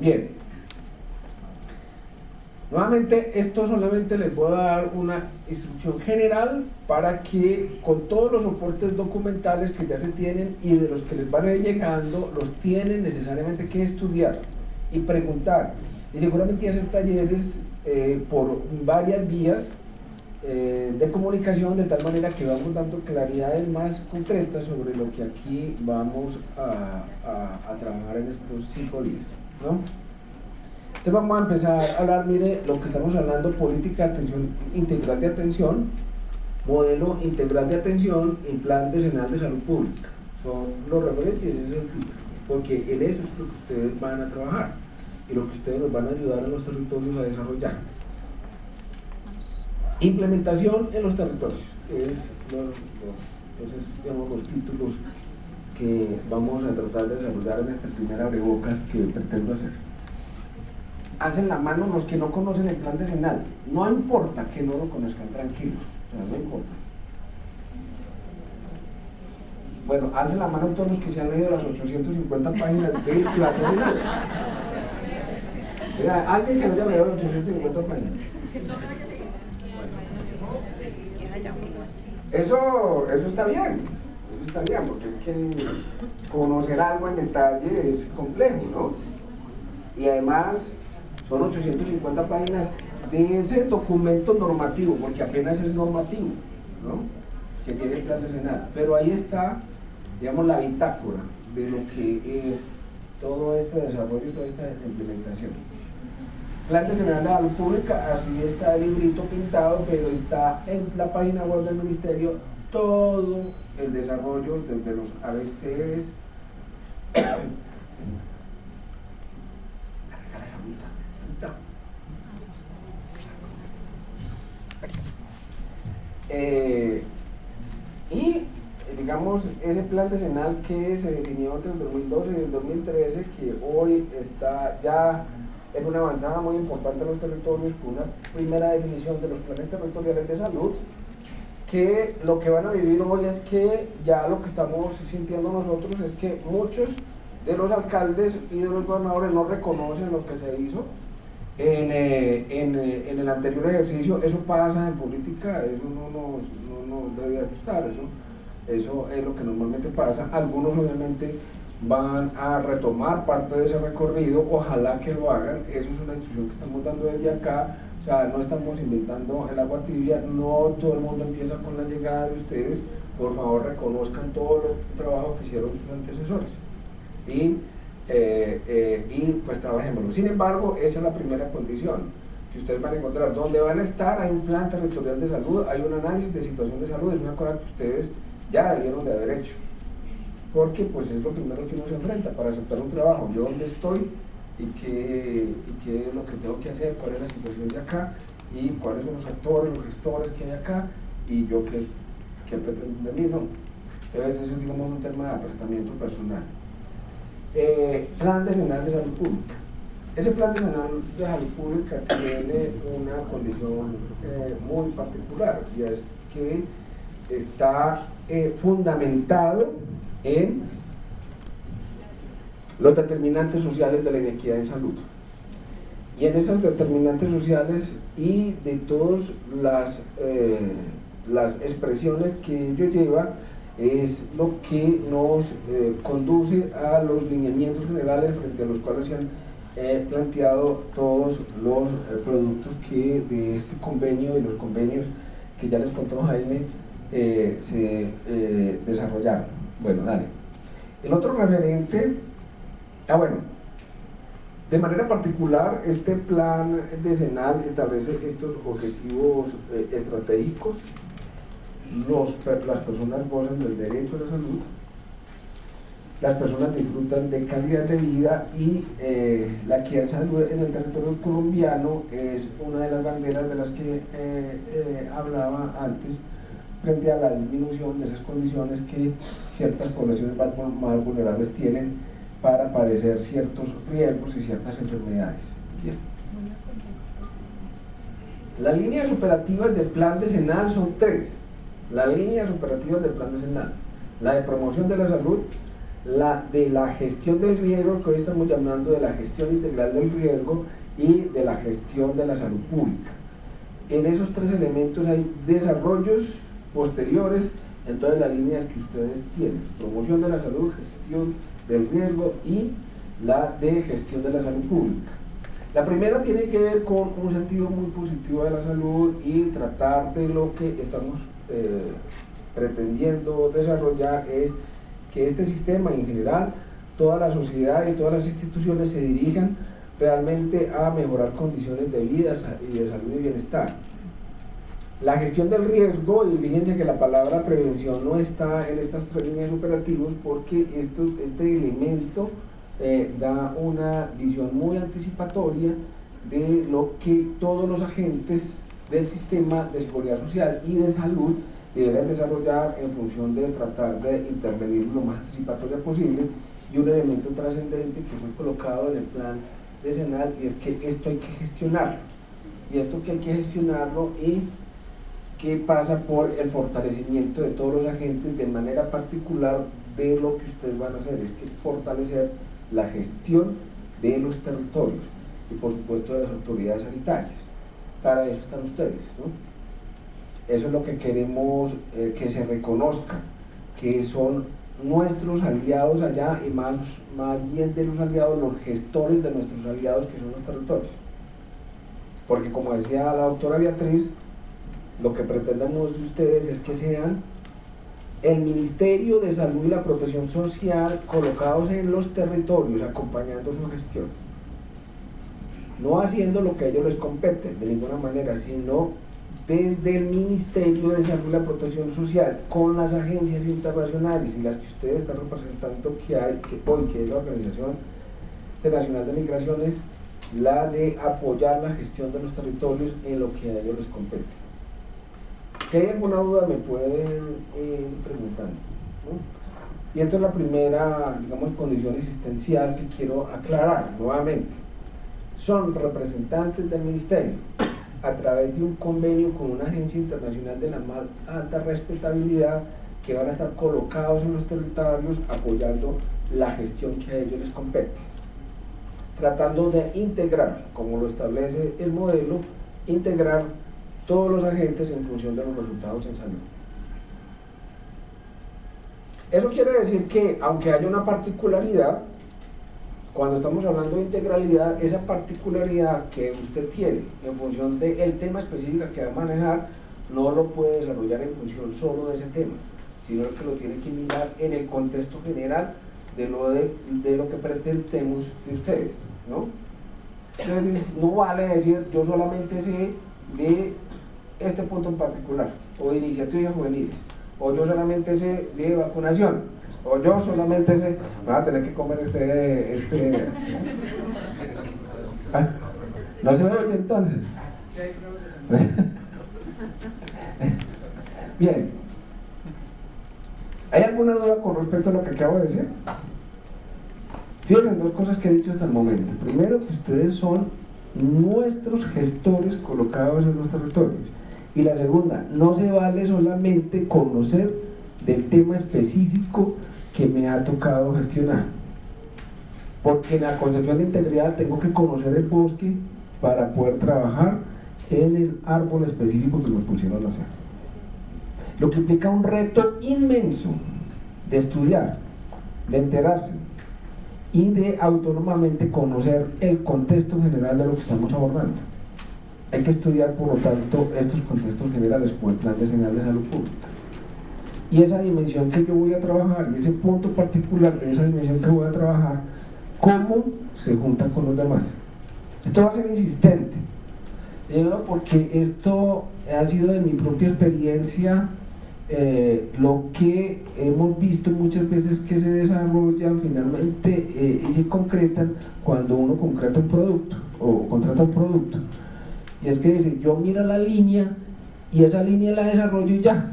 Bien, nuevamente esto solamente les voy a dar una instrucción general para que con todos los soportes documentales que ya se tienen y de los que les van a ir llegando, los tienen necesariamente que estudiar y preguntar, y seguramente hacer talleres por varias vías de comunicación, de tal manera que vamos dando claridades más concretas sobre lo que aquí vamos a trabajar en estos 5 días, ¿no? Entonces vamos a empezar a hablar, mire, lo que estamos hablando: política de atención integral de atención, modelo integral de atención y plan decenal de salud pública. Son los referentes en ese sentido, porque en eso es lo que ustedes van a trabajar y lo que ustedes nos van a ayudar en los territorios a desarrollar. Implementación en los territorios es entonces, digamos, los títulos que vamos a tratar de desarrollar en este primer abrebocas que pretendo hacer. Alcen la mano los que no conocen el plan decenal. No importa que no lo conozcan, tranquilos, o sea, no importa. Bueno, alcen la mano todos los que se han leído las 850 páginas del plan decenal. Mira, alguien que no haya leído las 850 páginas. Eso está bien, porque es que conocer algo en detalle es complejo, ¿no? Y además son 850 páginas de ese documento normativo, porque apenas es normativo, ¿no?, que tiene el plan decenal, pero ahí está, digamos, la bitácora de lo que es todo este desarrollo y toda esta implementación. Plan decenal de salud pública, así está el librito pintado, pero está en la página web del ministerio todo el desarrollo desde los ABCs, y digamos ese plan decenal que se definió entre el 2012 y el 2013, que hoy está ya en una avanzada muy importante en los territorios, con una primera definición de los planes territoriales de salud, que lo que van a vivir hoy es que ya lo que estamos sintiendo nosotros es que muchos de los alcaldes y de los gobernadores no reconocen lo que se hizo en el anterior ejercicio. Eso pasa en política, eso no nos debe gustar, eso es lo que normalmente pasa. Algunos obviamente van a retomar parte de ese recorrido, ojalá que lo hagan. Eso es una instrucción que estamos dando desde acá, o sea, no estamos inventando el agua tibia, no todo el mundo empieza con la llegada de ustedes. Por favor, reconozcan todo el trabajo que hicieron sus antecesores y pues trabajémoslo. Sin embargo, esa es la primera condición que ustedes van a encontrar. Donde van a estar hay un plan territorial de salud, hay un análisis de situación de salud, es una cosa que ustedes ya debieron de haber hecho, porque pues es lo primero que uno se enfrenta para aceptar un trabajo. Yo dónde estoy y qué es lo que tengo que hacer, cuál es la situación de acá y cuáles son los actores, los gestores que hay acá y yo qué pretendo de mí, ¿no? Entonces eso es, digamos, un tema de aprestamiento personal. Plan decenal de salud pública. Ese plan decenal de salud pública tiene una condición muy particular, y es que está fundamentado en los determinantes sociales de la inequidad en salud. Y en esos determinantes sociales y de todas las expresiones que ello lleva, es lo que nos conduce a los lineamientos generales frente a los cuales se han planteado todos los productos que de este convenio y los convenios que ya les contó Jaime se desarrollaron. Bueno, dale. El otro referente, bueno, de manera particular este plan decenal establece estos objetivos estratégicos. Las personas gozan del derecho a la salud, las personas disfrutan de calidad de vida y la equidad de salud en el territorio colombiano es una de las banderas de las que hablaba antes, frente a la disminución de esas condiciones que ciertas poblaciones más vulnerables tienen para padecer ciertos riesgos y ciertas enfermedades. Bien. Las líneas operativas del plan decenal son 3. Las líneas operativas del plan decenal: la de promoción de la salud, de la gestión del riesgo, que hoy estamos llamando de la gestión integral del riesgo, y de la gestión de la salud pública. En esos tres elementos hay desarrollos posteriores en todas las líneas que ustedes tienen: promoción de la salud, gestión del riesgo y la de gestión de la salud pública. La primera tiene que ver con un sentido muy positivo de la salud y tratar de lo que estamos pretendiendo desarrollar es que este sistema y en general toda la sociedad y todas las instituciones se dirijan realmente a mejorar condiciones de vida y de salud y bienestar. La gestión del riesgo, y fíjense que la palabra prevención no está en estas tres líneas operativas porque este elemento da una visión muy anticipatoria de lo que todos los agentes del sistema de seguridad social y de salud deberán desarrollar en función de tratar de intervenir lo más anticipatoria posible. Y un elemento trascendente que fue colocado en el plan decenal, y es que esto hay que gestionarlo, y esto que hay que gestionarlo y que pasa por el fortalecimiento de todos los agentes de manera particular de lo que ustedes van a hacer, es que fortalecer la gestión de los territorios y por supuesto de las autoridades sanitarias. Para eso están ustedes, ¿no? Eso es lo que queremos que se reconozca, que son nuestros aliados allá, y más bien de los aliados, los gestores de nuestros aliados, que son los territorios. Porque como decía la doctora Beatriz, lo que pretendemos de ustedes es que sean el Ministerio de Salud y la Protección Social colocados en los territorios, acompañando su gestión. No haciendo lo que a ellos les compete, de ninguna manera, sino desde el Ministerio de Salud y la Protección Social, con las agencias internacionales y las que ustedes están representando que hoy, que es la Organización Internacional de Migraciones, la de apoyar la gestión de los territorios en lo que a ellos les compete. Si hay alguna duda me pueden preguntar, ¿no? Y esta es la primera, digamos, condición existencial que quiero aclarar nuevamente. Son representantes del Ministerio a través de un convenio con una agencia internacional de la más alta respetabilidad, que van a estar colocados en los territorios apoyando la gestión que a ellos les compete, tratando de integrar, como lo establece el modelo, integrar todos los agentes en función de los resultados en salud. Eso quiere decir que, aunque haya una particularidad, cuando estamos hablando de integralidad, esa particularidad que usted tiene en función del tema específico que va a manejar, no lo puede desarrollar en función solo de ese tema, sino que lo tiene que mirar en el contexto general de lo que pretendemos de ustedes, ¿no? Entonces, no vale decir yo solamente sé de este punto en particular, o de iniciativas juveniles, o yo solamente sé de vacunación, o yo solamente sé, van a tener que comer ¿Ah? ¿No se oye entonces? Bien. ¿Hay alguna duda con respecto a lo que acabo de decir? Fíjense, dos cosas que he dicho hasta el momento. Primero, que ustedes son nuestros gestores colocados en los territorios. Y la segunda, no se vale solamente conocer del tema específico que me ha tocado gestionar, porque en la concepción de integridad tengo que conocer el bosque para poder trabajar en el árbol específico que me pusieron a hacer, lo que implica un reto inmenso de estudiar, de enterarse y de autónomamente conocer el contexto general de lo que estamos abordando. Hay que estudiar, por lo tanto, estos contextos generales como el Plan Decenal de Salud Pública. Y esa dimensión que yo voy a trabajar, y ese punto particular de esa dimensión que voy a trabajar, ¿cómo se junta con los demás? Esto va a ser insistente, porque esto ha sido de mi propia experiencia, lo que hemos visto muchas veces que se desarrollan finalmente y se concretan cuando uno concreta un producto o contrata un producto. Y es que dice, yo miro la línea y esa línea la desarrollo y ya.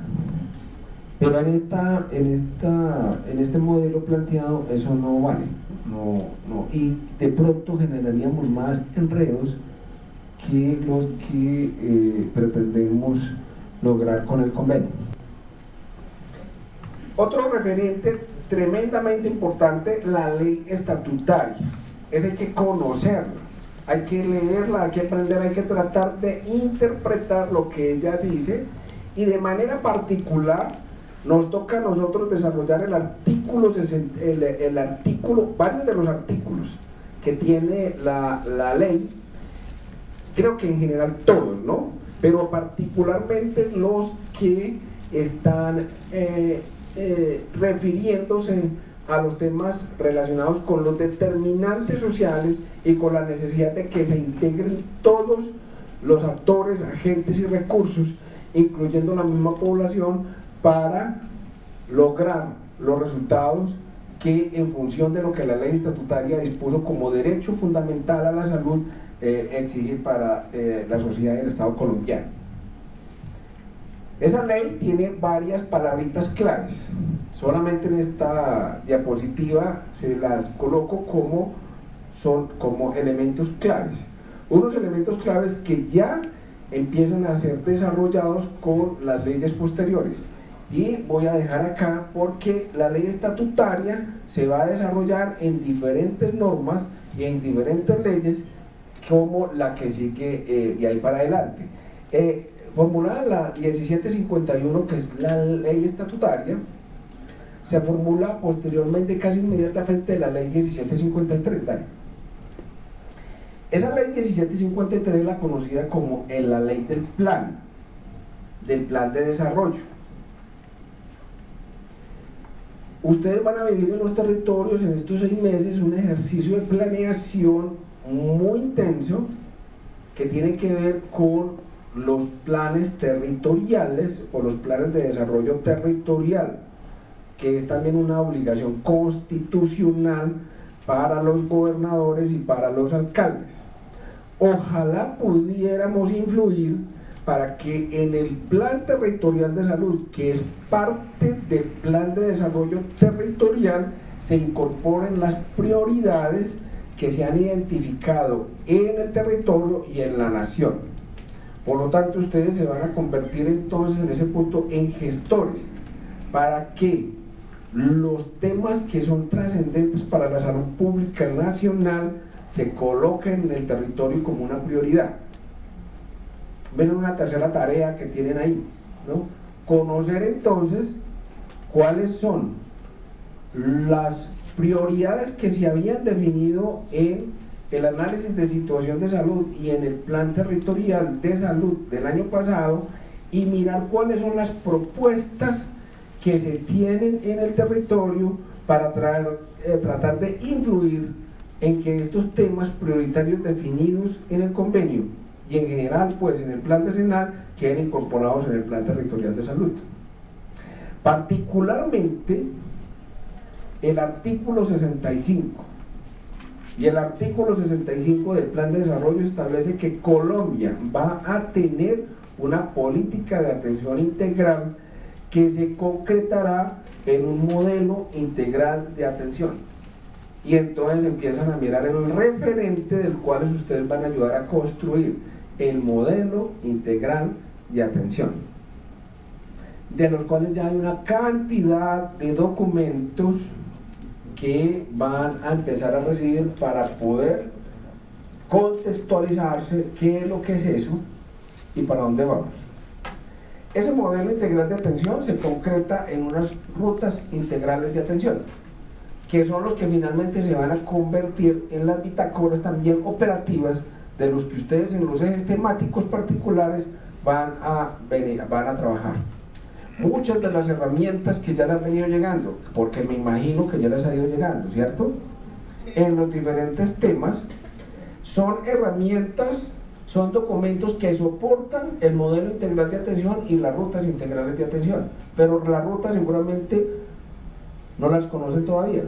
Pero en este modelo planteado eso no vale, no, y de pronto generaríamos más enredos que los que pretendemos lograr con el convenio. Otro referente tremendamente importante la ley estatutaria. Esa hay que conocerla, hay que leerla, hay que aprender, hay que tratar de interpretar lo que ella dice, y de manera particular nos toca a nosotros desarrollar el artículo, varios de los artículos que tiene la ley, creo que en general todos, ¿no? Pero particularmente los que están refiriéndose a los temas relacionados con los determinantes sociales y con la necesidad de que se integren todos los actores, agentes y recursos, incluyendo la misma población, para lograr los resultados que, en función de lo que la ley estatutaria dispuso como derecho fundamental a la salud, exige para la sociedad y el Estado colombiano. Esa ley tiene varias palabritas claves. Solamente en esta diapositiva se las coloco como elementos claves. Unos elementos claves que ya empiezan a ser desarrollados con las leyes posteriores. Y voy a dejar acá porque la ley estatutaria se va a desarrollar en diferentes normas y en diferentes leyes, como la que sigue de ahí para adelante. Formulada la 1751, que es la ley estatutaria, se formula posteriormente, casi inmediatamente, la ley 1753. ¿Dale? Esa ley 1753 es la conocida como la ley del plan de desarrollo. Ustedes van a vivir en los territorios en estos 6 meses un ejercicio de planeación muy intenso que tiene que ver con los planes territoriales o los planes de desarrollo territorial, que es también una obligación constitucional para los gobernadores y para los alcaldes. Ojalá pudiéramos influir para que en el plan territorial de salud, que es parte del plan de desarrollo territorial, se incorporen las prioridades que se han identificado en el territorio y en la nación. Por lo tanto, ustedes se van a convertir entonces en ese punto en gestores para que los temas que son trascendentes para la salud pública nacional se coloquen en el territorio como una prioridad. Ven una tercera tarea que tienen ahí, ¿no? Conocer entonces cuáles son las prioridades que se habían definido en el análisis de situación de salud y en el plan territorial de salud del año pasado, y mirar cuáles son las propuestas que se tienen en el territorio para tratar de influir en que estos temas prioritarios definidos en el convenio y en general pues en el plan decenal queden incorporados en el plan territorial de salud. Particularmente el artículo 65 y el artículo 65 del plan de desarrollo establece que Colombia va a tener una política de atención integral que se concretará en un modelo integral de atención, y entonces empiezan a mirar el referente del cual ustedes van a ayudar a construir el modelo integral de atención, de los cuales ya hay una cantidad de documentos que van a empezar a recibir para poder contextualizarse qué es lo que es eso y para dónde vamos. Ese modelo integral de atención se concreta en unas rutas integrales de atención, que son los que finalmente se van a convertir en las bitácoras también operativas de los que ustedes en los ejes temáticos particulares van a trabajar. Muchas de las herramientas que ya les han venido llegando, porque me imagino que ya les ha ido llegando, ¿cierto? En los diferentes temas, son herramientas, son documentos que soportan el modelo integral de atención y las rutas integrales de atención, pero las rutas seguramente no las conocen todavía,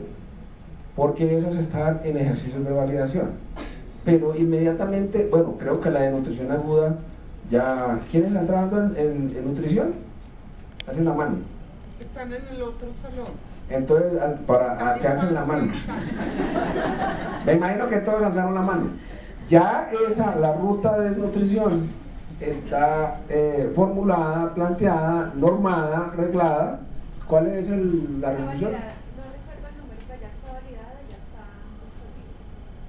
porque esas están en ejercicios de validación. Pero inmediatamente, bueno, creo que la de nutrición aguda ya... ¿Quiénes están trabajando en nutrición? Hacen la mano. Están en el otro salón. Entonces, para que hacen la mano. Me imagino que todos alzaron la mano. Ya la ruta de nutrición está formulada, planteada, normada, reglada. ¿Cuál es la resolución?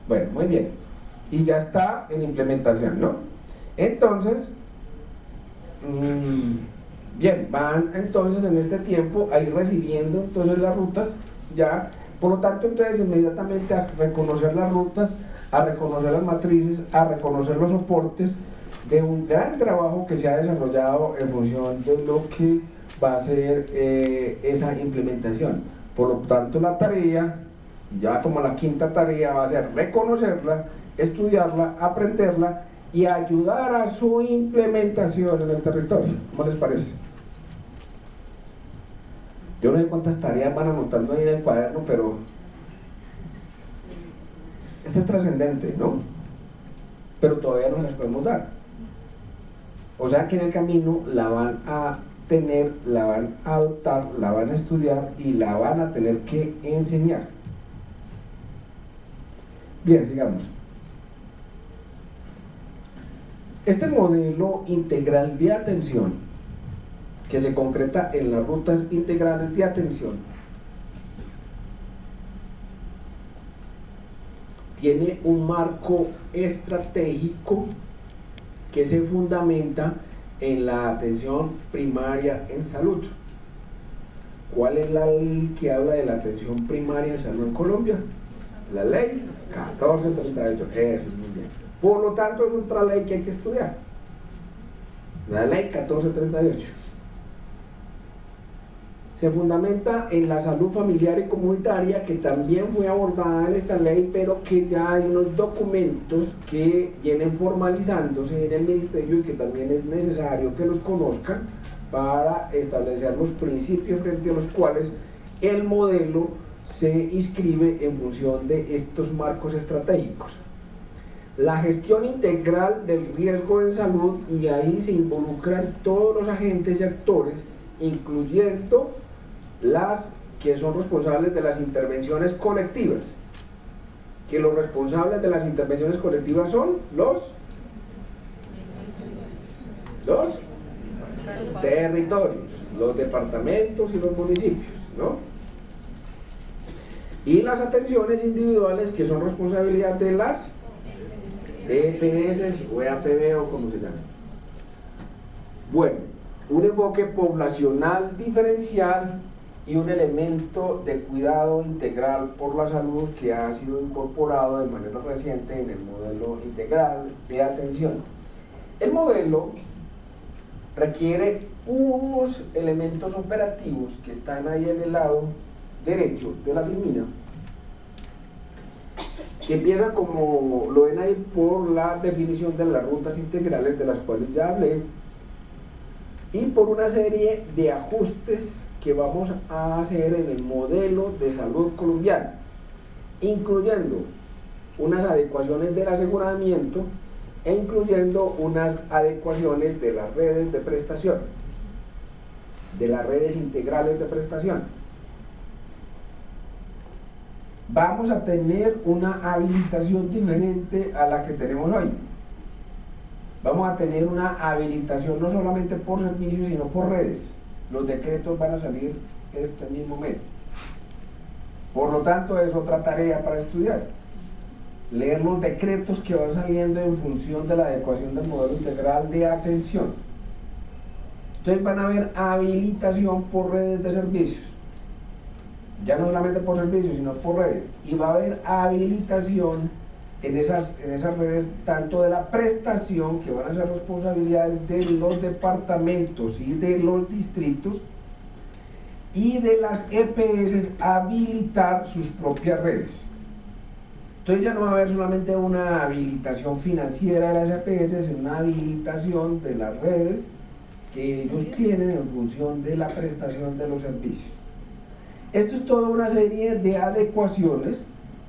Bueno, muy bien. Y ya está en implementación, ¿no? Entonces, bien, van entonces en este tiempo a ir recibiendo entonces las rutas ya. Por lo tanto, entonces inmediatamente a reconocer las rutas, a reconocer las matrices, a reconocer los soportes de un gran trabajo que se ha desarrollado en función de lo que va a ser esa implementación. Por lo tanto, la tarea, ya como la quinta tarea, va a ser reconocerla, estudiarla, aprenderla y ayudar a su implementación en el territorio. ¿Cómo les parece? Yo no sé cuántas tareas van anotando ahí en el cuaderno, pero esta es trascendente, ¿no? Pero todavía no se las podemos dar. O sea que en el camino la van a tener, la van a adoptar, la van a estudiar y la van a tener que enseñar. Bien, sigamos. Este modelo integral de atención, que se concreta en las rutas integrales de atención, tiene un marco estratégico que se fundamenta en la atención primaria en salud. ¿Cuál es la ley que habla de la atención primaria en salud en Colombia? La ley 1438. Eso es muy bien. Por lo tanto, es otra ley que hay que estudiar. La ley 1438. Se fundamenta en la salud familiar y comunitaria, que también fue abordada en esta ley, pero que ya hay unos documentos que vienen formalizándose en el ministerio y que también es necesario que los conozcan para establecer los principios frente a los cuales el modelo se inscribe en función de estos marcos estratégicos. La gestión integral del riesgo en salud, y ahí se involucran todos los agentes y actores, incluyendo las que son responsables de las intervenciones colectivas, que los responsables de las intervenciones colectivas son los territorios, los departamentos y los municipios, ¿no? Y las atenciones individuales, que son responsabilidad de las EPS o EAPB o como se llama. Bueno, un enfoque poblacional diferencial y un elemento de cuidado integral por la salud que ha sido incorporado de manera reciente en el modelo integral de atención. El modelo requiere unos elementos operativos que están ahí en el lado derecho de la filmina, que empieza, como lo ven ahí, por la definición de las rutas integrales de las cuales ya hablé, y por una serie de ajustes que vamos a hacer en el modelo de salud colombiano, incluyendo unas adecuaciones del aseguramiento e incluyendo unas adecuaciones de las redes de prestación, de las redes integrales de prestación. Vamos a tener una habilitación diferente a la que tenemos hoy. Vamos a tener una habilitación no solamente por servicios, sino por redes. Los decretos van a salir este mismo mes. Por lo tanto, es otra tarea para estudiar. Leer los decretos que van saliendo en función de la adecuación del modelo integral de atención. Entonces van a haber habilitación por redes de servicios. Ya no solamente por servicios, sino por redes. Y va a haber habilitación en esas redes, tanto de la prestación, que van a ser responsabilidades de los departamentos y de los distritos, y de las EPS habilitar sus propias redes. Entonces ya no va a haber solamente una habilitación financiera de las EPS, sino una habilitación de las redes que ellos tienen en función de la prestación de los servicios. Esto es toda una serie de adecuaciones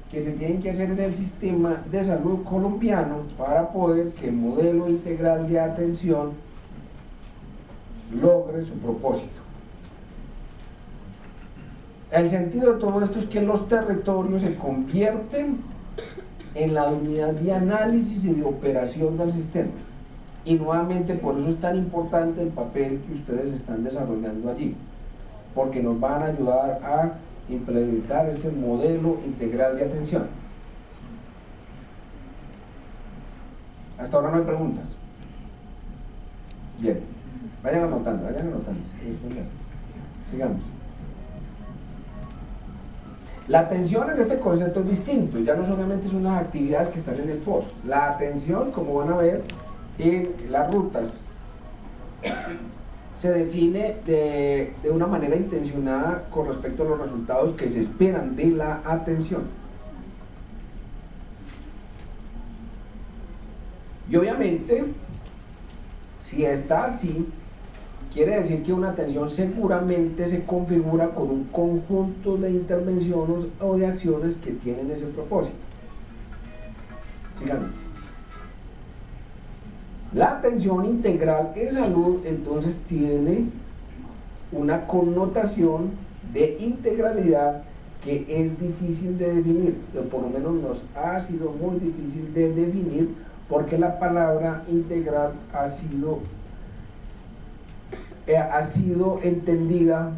que se tienen que hacer en el sistema de salud colombiano para poder que el modelo integral de atención logre su propósito. El sentido de todo esto es que los territorios se convierten en la unidad de análisis y de operación del sistema. Y nuevamente por eso es tan importante el papel que ustedes están desarrollando allí, porque nos van a ayudar a implementar este modelo integral de atención. Hasta ahora no hay preguntas. Bien, vayan anotando. Sigamos. La atención en este concepto es distinto, ya no solamente son las actividades que están en el post. La atención, como van a ver en las rutas, se define de una manera intencionada con respecto a los resultados que se esperan de la atención. Y obviamente, si está así, quiere decir que una atención seguramente se configura con un conjunto de intervenciones o de acciones que tienen ese propósito. Sigamos. La atención integral en salud entonces tiene una connotación de integralidad que es difícil de definir, o por lo menos nos ha sido muy difícil de definir, porque la palabra integral ha sido entendida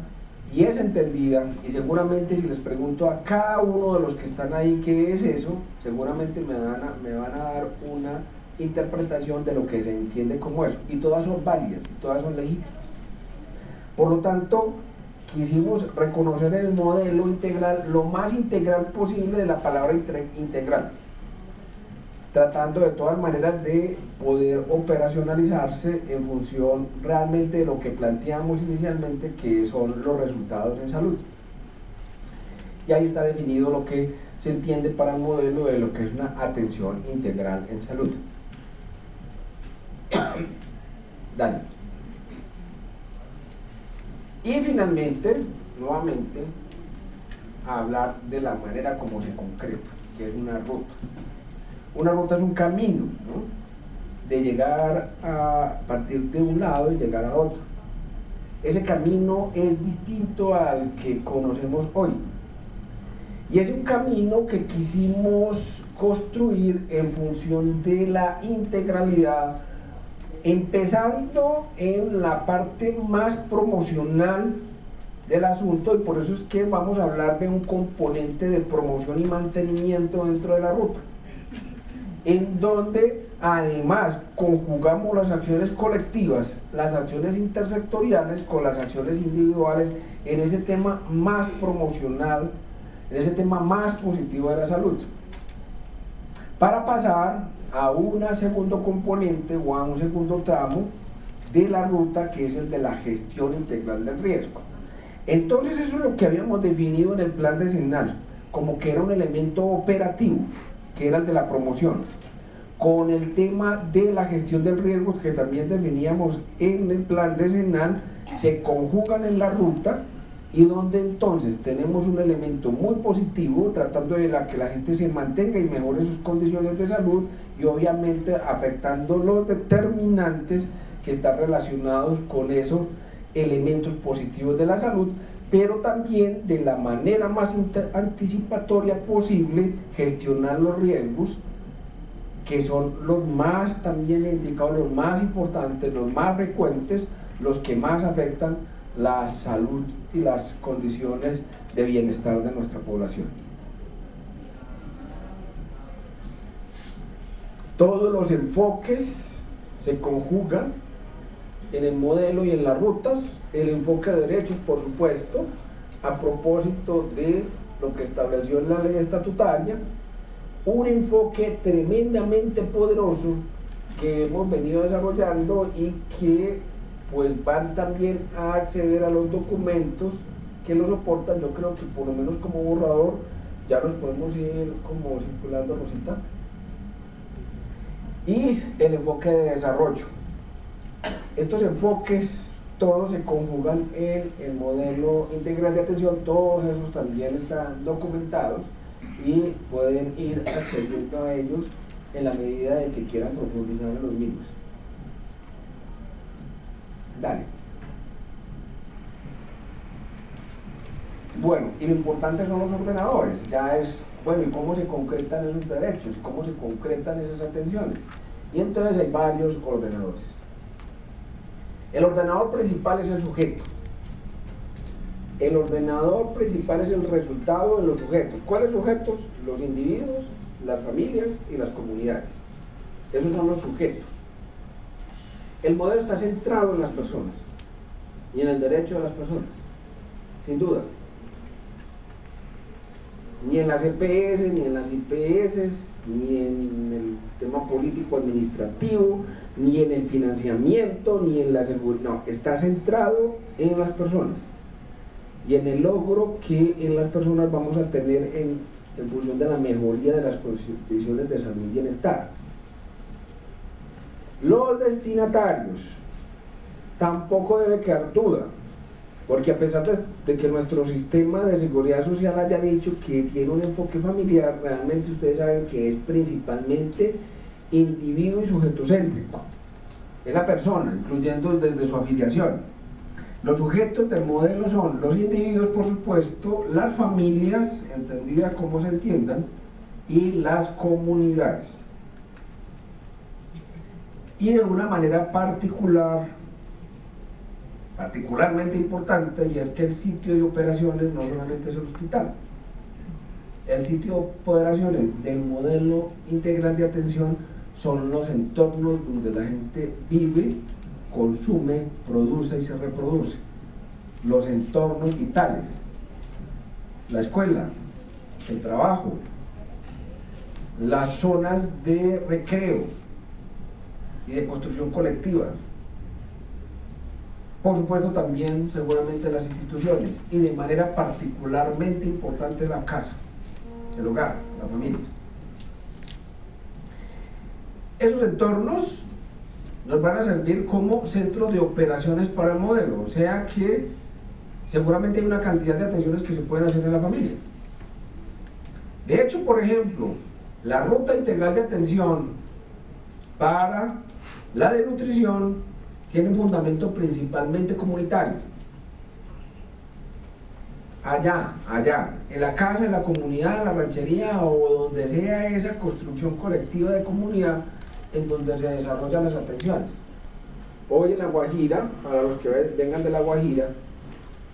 y es entendida, y seguramente si les pregunto a cada uno de los que están ahí qué es eso, seguramente me van a dar una interpretación de lo que se entiende como eso, y todas son válidas, y todas son legítimas. Por lo tanto, quisimos reconocer el modelo integral lo más integral posible de la palabra integral, tratando de todas maneras de poder operacionalizarse en función realmente de lo que planteamos inicialmente, que son los resultados en salud. Y ahí está definido lo que se entiende para el modelo de lo que es una atención integral en salud. Dale. Y finalmente, nuevamente, a hablar de la manera como se concreta, que es una ruta. Una ruta es un camino, ¿no?, de llegar a partir de un lado y llegar a otro. Ese camino es distinto al que conocemos hoy. Y es un camino que quisimos construir en función de la integralidad, empezando en la parte más promocional del asunto, y por eso es que vamos a hablar de un componente de promoción y mantenimiento dentro de la ruta, en donde además conjugamos las acciones colectivas, las acciones intersectoriales con las acciones individuales en ese tema más promocional, en ese tema más positivo de la salud, para pasar a un segundo componente o a un segundo tramo de la ruta, que es el de la gestión integral del riesgo. Entonces eso es lo que habíamos definido en el plan decenal, como que era un elemento operativo, que era el de la promoción, con el tema de la gestión del riesgo, que también definíamos en el plan decenal, se conjugan en la ruta, y donde entonces tenemos un elemento muy positivo, tratando de que la gente se mantenga y mejore sus condiciones de salud, y obviamente afectando los determinantes que están relacionados con esos elementos positivos de la salud, pero también de la manera más anticipatoria posible gestionar los riesgos, que son los más también indicados, los más importantes, los más frecuentes, los que más afectan la salud y las condiciones de bienestar de nuestra población. Todos los enfoques se conjugan en el modelo y en las rutas. El enfoque de derechos, por supuesto, a propósito de lo que estableció en la ley estatutaria, un enfoque tremendamente poderoso que hemos venido desarrollando y que pues van también a acceder a los documentos que lo soportan. Yo creo que por lo menos como borrador ya los podemos ir como circulando, Rosita. Y el enfoque de desarrollo. Estos enfoques todos se conjugan en el modelo integral de atención, todos esos también están documentados y pueden ir accediendo a ellos en la medida de que quieran profundizar en los mismos. Dale. Bueno, y lo importante son los ordenadores, ya es, bueno, ¿y cómo se concretan esos derechos? ¿Cómo se concretan esas atenciones? Y entonces hay varios ordenadores. El ordenador principal es el sujeto. El ordenador principal es el resultado de los sujetos. ¿Cuáles sujetos? Los individuos, las familias y las comunidades. Esos son los sujetos. El modelo está centrado en las personas y en el derecho de las personas, sin duda. Ni en las EPS, ni en las IPS, ni en el tema político-administrativo, ni en el financiamiento, ni en la seguridad. No, está centrado en las personas y en el logro que en las personas vamos a tener en función de la mejoría de las condiciones de salud y bienestar. Los destinatarios, tampoco debe quedar duda, porque a pesar de que nuestro sistema de seguridad social haya dicho que tiene un enfoque familiar, realmente ustedes saben que es principalmente individuo y sujeto céntrico. Es la persona, incluyendo desde su afiliación. Los sujetos del modelo son los individuos, por supuesto, las familias, entendida como se entiendan, y las comunidades. Y de una manera particularmente importante, y es que el sitio de operaciones no solamente es el hospital. El sitio de operaciones del modelo integral de atención son los entornos donde la gente vive, consume, produce y se reproduce. Los entornos vitales, la escuela, el trabajo, las zonas de recreo y de construcción colectiva. Por supuesto también seguramente las instituciones y de manera particularmente importante la casa, el hogar, la familia. Esos entornos nos van a servir como centros de operaciones para el modelo, o sea que seguramente hay una cantidad de atenciones que se pueden hacer en la familia. De hecho, por ejemplo, la ruta integral de atención para la desnutrición tiene un fundamento principalmente comunitario. Allá, en la casa, en la comunidad, en la ranchería o donde sea esa construcción colectiva de comunidad en donde se desarrollan las atenciones. Hoy en La Guajira, para los que vengan de La Guajira,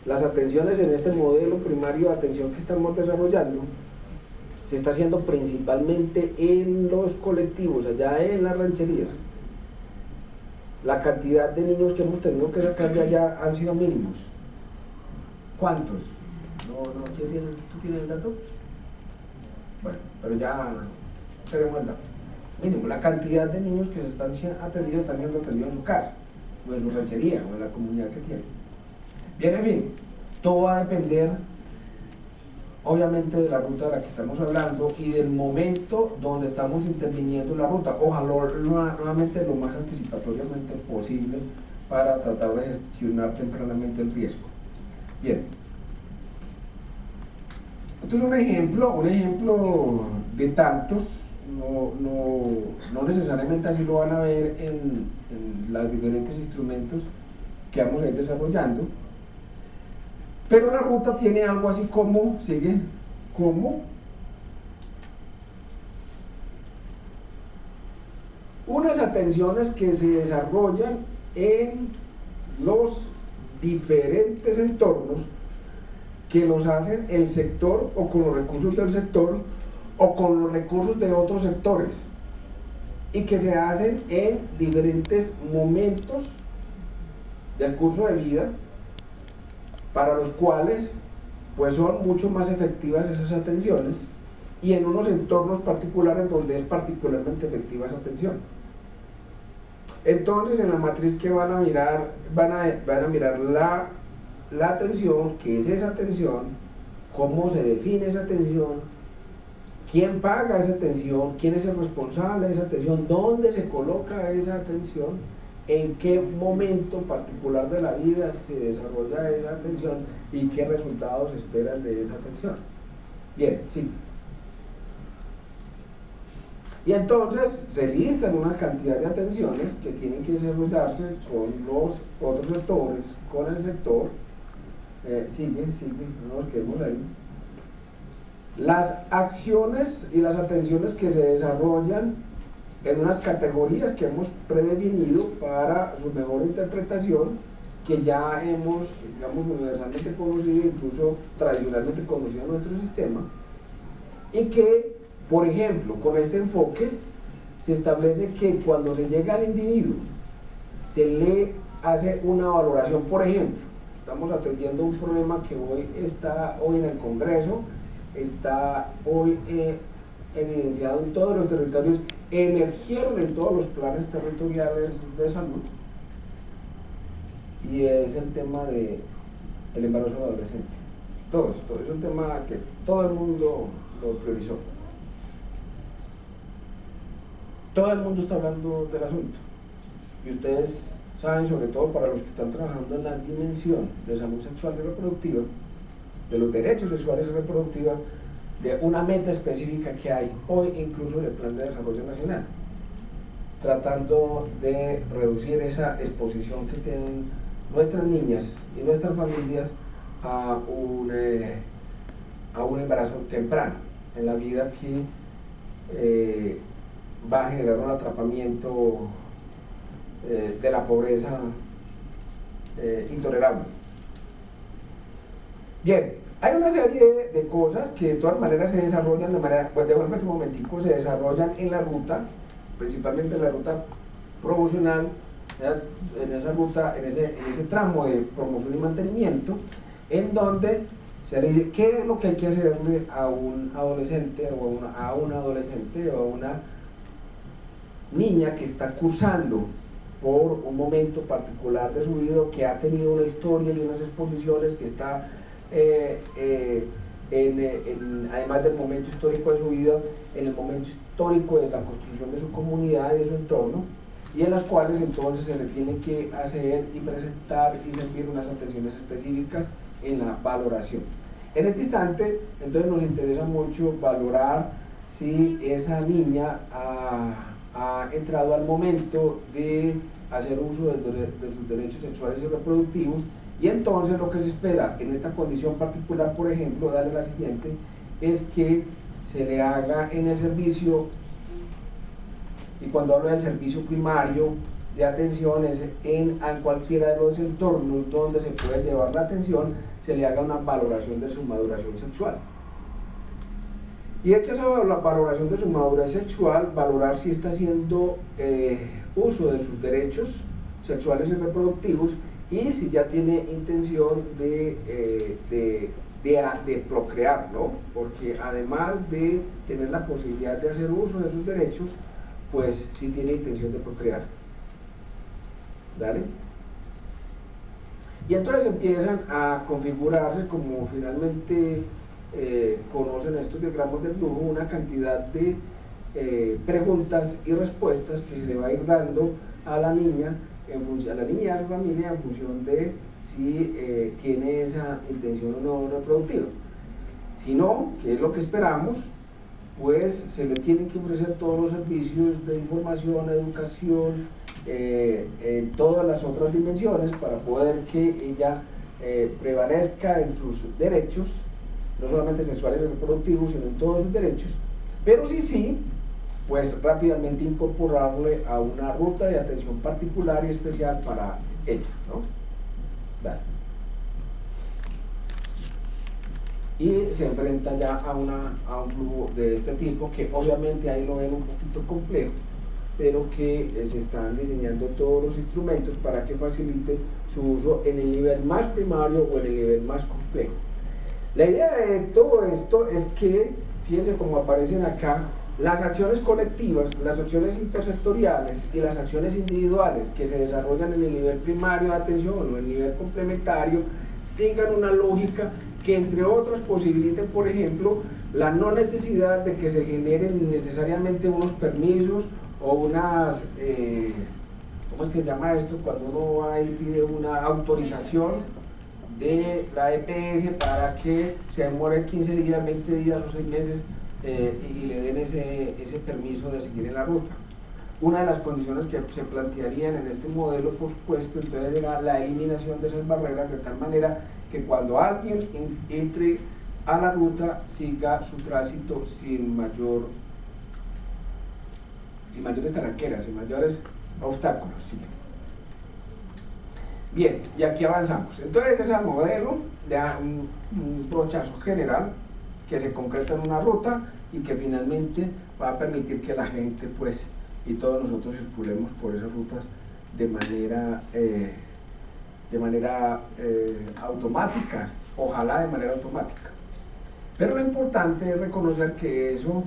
las atenciones en este modelo primario de atención que estamos desarrollando se está haciendo principalmente en los colectivos, allá en las rancherías. La cantidad de niños que hemos tenido que sacar de allá han sido mínimos. ¿Cuántos? ¿Quién tiene? ¿Tú tienes el dato? Bueno, pero ya tenemos el dato. Mínimo, la cantidad de niños que se están atendidos están siendo atendidos en su casa, o en su ranchería, o en la comunidad que tienen. Bien, en fin, todo va a depender obviamente de la ruta de la que estamos hablando y del momento donde estamos interviniendo en la ruta. Ojalá nuevamente lo más anticipatoriamente posible para tratar de gestionar tempranamente el riesgo. Bien, esto es un ejemplo de tantos. No necesariamente así lo van a ver en los diferentes instrumentos que vamos a ir desarrollando, pero la ruta tiene algo así como, como unas atenciones que se desarrollan en los diferentes entornos que los hacen el sector o con los recursos del sector o con los recursos de otros sectores y que se hacen en diferentes momentos del curso de vida para los cuales pues son mucho más efectivas esas atenciones y en unos entornos particulares donde es particularmente efectiva esa atención. Entonces en la matriz que van a mirar la atención, qué es esa atención, cómo se define esa atención, quién paga esa atención, quién es el responsable de esa atención, dónde se coloca esa atención, en qué momento particular de la vida se desarrolla esa atención y qué resultados se esperan de esa atención. Bien, sí. Y entonces se listan una cantidad de atenciones que tienen que desarrollarse con los otros sectores, con el sector. Sigue, no nos quedemos ahí. Las acciones y las atenciones que se desarrollan en unas categorías que hemos predefinido para su mejor interpretación, que ya hemos, digamos, universalmente conocido, incluso tradicionalmente conocido en nuestro sistema, y que, por ejemplo, con este enfoque se establece que cuando se llega al individuo, se le hace una valoración. Por ejemplo, estamos atendiendo un problema que hoy está en el Congreso, está hoy evidenciado en todos los territorios, emergieron en todos los planes territoriales de salud, y es el tema del embarazo adolescente. Todo esto es un tema que todo el mundo lo priorizó. Todo el mundo está hablando del asunto, y ustedes saben, sobre todo para los que están trabajando en la dimensión de salud sexual y reproductiva, de los derechos sexuales y reproductivos, de una meta específica que hay hoy incluso en el Plan de Desarrollo Nacional, tratando de reducir esa exposición que tienen nuestras niñas y nuestras familias a un embarazo temprano en la vida, que va a generar un atrapamiento de la pobreza intolerable. Bien, hay una serie de cosas que de todas maneras se desarrollan de manera, pues devuélvete un momentico, se desarrollan en la ruta, principalmente en la ruta promocional, en esa ruta, en ese tramo de promoción y mantenimiento, en donde se le dice qué es lo que hay que hacerle a un adolescente o a una adolescente o a una niña que está cursando por un momento particular de su vida, que ha tenido una historia y unas exposiciones, que está además del momento histórico de su vida, en el momento histórico de la construcción de su comunidad y de su entorno, y en las cuales entonces se le tiene que hacer y presentar y servir unas atenciones específicas en la valoración. En este instante, entonces nos interesa mucho valorar si esa niña ha entrado al momento de hacer uso de sus derechos sexuales y reproductivos, y entonces lo que se espera en esta condición particular, por ejemplo, darle la siguiente, es que se le haga en el servicio, y cuando hablo del servicio primario de atención es en cualquiera de los entornos donde se puede llevar la atención, se le haga una valoración de su maduración sexual. Y hecha esa valoración de su madurez sexual, valorar si está haciendo uso de sus derechos sexuales y reproductivos, y si ya tiene intención de procrear, ¿no? Porque además de tener la posibilidad de hacer uso de sus derechos, pues sí tiene intención de procrear. ¿Vale? Y entonces empiezan a configurarse, como finalmente conocen estos diagramas de flujo, una cantidad de preguntas y respuestas que se le va a ir dando a la niña, a la niña y a su familia, en función de si tiene esa intención o no reproductiva. Si no, que es lo que esperamos, pues se le tienen que ofrecer todos los servicios de información, educación, en todas las otras dimensiones, para poder que ella prevalezca en sus derechos, no solamente sexuales y reproductivos, sino en todos sus derechos, pero sí, pues rápidamente incorporarle a una ruta de atención particular y especial para ella, ¿no? Dale. Y se enfrenta ya a un flujo de este tipo, que obviamente ahí lo ven un poquito complejo, pero que se están diseñando todos los instrumentos para que facilite su uso en el nivel más primario o en el nivel más complejo. La idea de todo esto es que, fíjense cómo aparecen acá, las acciones colectivas, las acciones intersectoriales y las acciones individuales que se desarrollan en el nivel primario de atención o en el nivel complementario sigan una lógica que, entre otras, posibiliten, por ejemplo, la no necesidad de que se generen necesariamente unos permisos o unas, ¿cómo es que se llama esto? Cuando uno va y pide una autorización de la EPS para que se demore 15 días, 20 días o 6 meses y le den ese permiso de seguir en la ruta. Una de las condiciones que se plantearían en este modelo, por supuesto, entonces era la eliminación de esas barreras, de tal manera que cuando alguien entre a la ruta siga su tránsito sin mayores taranqueras, sin mayores obstáculos. ¿Sí? Bien, y aquí avanzamos. Entonces ese es el modelo de un brochazo general que se concreta en una ruta y que finalmente va a permitir que la gente pues y todos nosotros circulemos por esas rutas de manera automática, ojalá de manera automática. Pero lo importante es reconocer que eso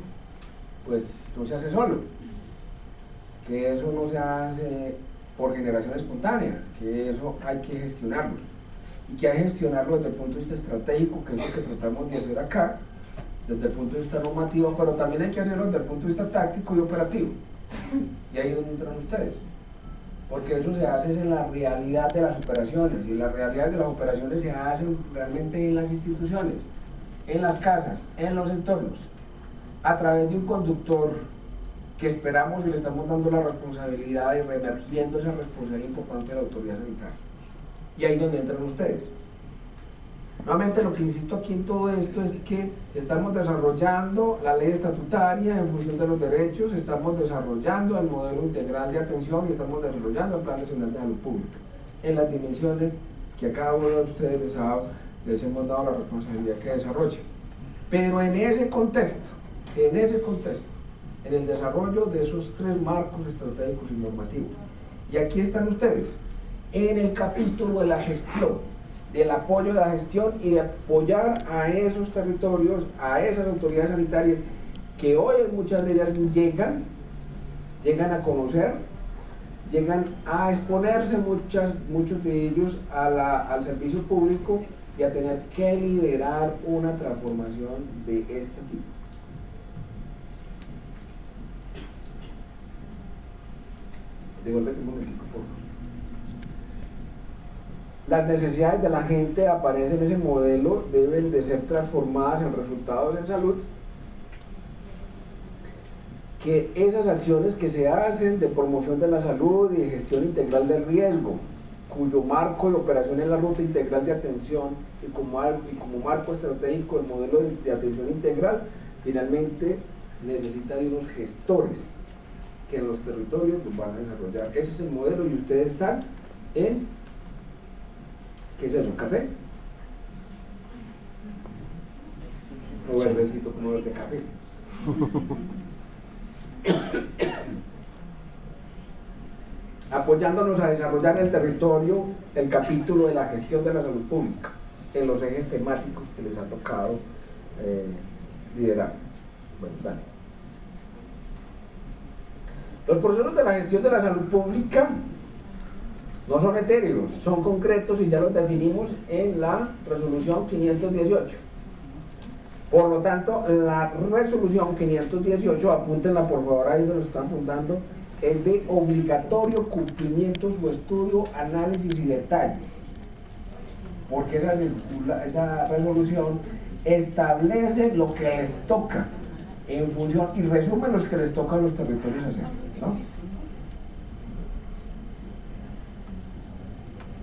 pues no se hace solo, que eso no se hace por generación espontánea, que eso hay que gestionarlo, y que hay que gestionarlo desde el punto de vista estratégico, que es lo que tratamos de hacer acá, desde el punto de vista normativo, pero también hay que hacerlo desde el punto de vista táctico y operativo, y ahí es donde entran ustedes, porque eso se hace en la realidad de las operaciones, y la realidad de las operaciones se hacen realmente en las instituciones, en las casas, en los entornos, a través de un conductor que esperamos y le estamos dando la responsabilidad y reemergiendo esa responsabilidad importante de la autoridad sanitaria. Y ahí es donde entran ustedes. Nuevamente lo que insisto aquí en todo esto es que estamos desarrollando la ley estatutaria en función de los derechos, estamos desarrollando el modelo integral de atención y estamos desarrollando el Plan Nacional de Salud Pública en las dimensiones que a cada uno de ustedes les hemos dado la responsabilidad que desarrolle. Pero en ese contexto, en el desarrollo de esos tres marcos estratégicos y normativos, y aquí están ustedes, en el capítulo de la gestión, del apoyo de la gestión y de apoyar a esos territorios, a esas autoridades sanitarias que hoy muchas de ellas llegan a conocer, llegan a exponerse muchos de ellos al servicio público y a tener que liderar una transformación de este tipo. Devuélvete un momentico, por favor. Las necesidades de la gente aparecen en ese modelo, deben de ser transformadas en resultados en salud, que esas acciones que se hacen de promoción de la salud y de gestión integral del riesgo, cuyo marco de operación es la ruta integral de atención y como marco estratégico el modelo de atención integral, finalmente necesita de unos gestores que en los territorios los van a desarrollar. Ese es el modelo y ustedes están en, ¿qué es eso? ¿Café? O verdecito como el de café. Apoyándonos a desarrollar el territorio, el capítulo de la gestión de la salud pública en los ejes temáticos que les ha tocado liderar. Bueno, dale. Los procesos de la gestión de la salud pública no son etéreos, son concretos y ya los definimos en la resolución 518. Por lo tanto, la resolución 518, apúntenla por favor, ahí nos están apuntando, es de obligatorio cumplimiento su estudio, análisis y detalle, porque esa resolución establece lo que les toca en función y resume los que les toca a los territorios hacer, ¿no?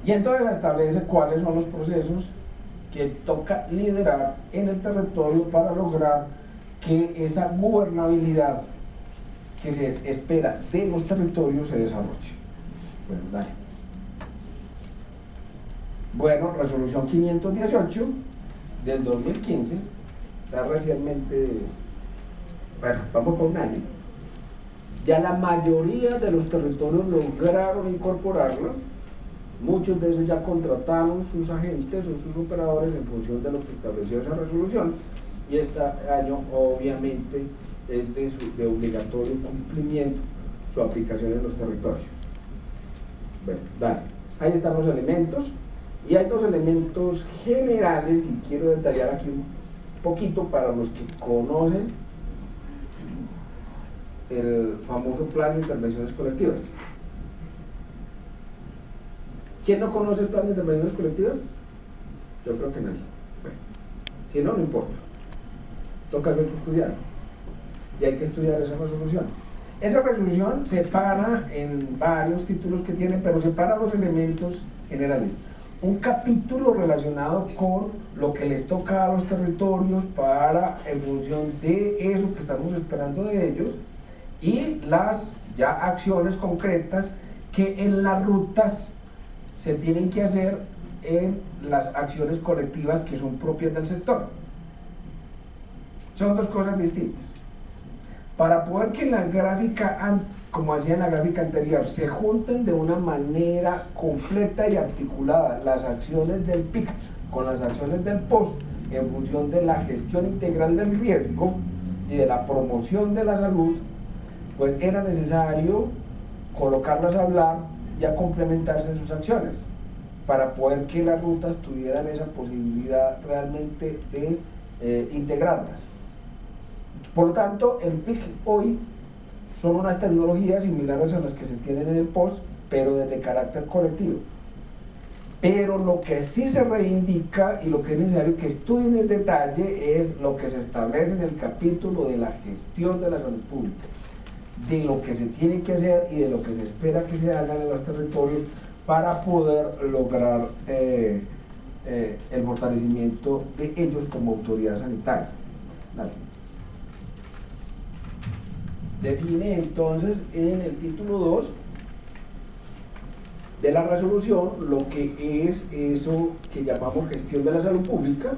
Y entonces establece cuáles son los procesos que toca liderar en el territorio para lograr que esa gobernabilidad que se espera de los territorios se desarrolle. Bueno, dale. Bueno, resolución 518 del 2015, está recientemente, bueno, vamos por un año. Ya la mayoría de los territorios lograron incorporarla. Muchos de ellos ya contrataron sus agentes o sus operadores en función de lo que estableció esa resolución, y este año obviamente es de obligatorio cumplimiento su aplicación en los territorios. Bueno, dale. Ahí están los elementos, y hay dos elementos generales y quiero detallar aquí un poquito para los que conocen el famoso plan de intervenciones colectivas. ¿Quién no conoce el plan de intervenciones colectivas? Yo creo que nadie. Bueno, si no, no importa. En todo caso hay que estudiar. Y hay que estudiar esa resolución. Esa resolución separa en varios títulos que tiene, pero separa los elementos generales. Un capítulo relacionado con lo que les toca a los territorios para, en función de eso que estamos esperando de ellos, y las ya acciones concretas que en las rutas se tienen que hacer en las acciones colectivas que son propias del sector. Son dos cosas distintas. para poder que la gráfica, como hacía en la gráfica anterior, se junten de una manera completa y articulada las acciones del PIC con las acciones del POS en función de la gestión integral del riesgo y de la promoción de la salud, pues era necesario colocarlas a hablar y a complementarse en sus acciones para poder que las rutas tuvieran esa posibilidad realmente de integrarlas. Por lo tanto, el PIC hoy son unas tecnologías similares a las que se tienen en el POS, pero desde carácter colectivo. Pero lo que sí se reivindica y lo que es necesario que estudien en detalle es lo que se establece en el capítulo de la gestión de la salud pública, de lo que se tiene que hacer y de lo que se espera que se hagan en los territorios para poder lograr el fortalecimiento de ellos como autoridad sanitaria. Dale. Define entonces en el título 2 de la resolución lo que es eso que llamamos gestión de la salud pública,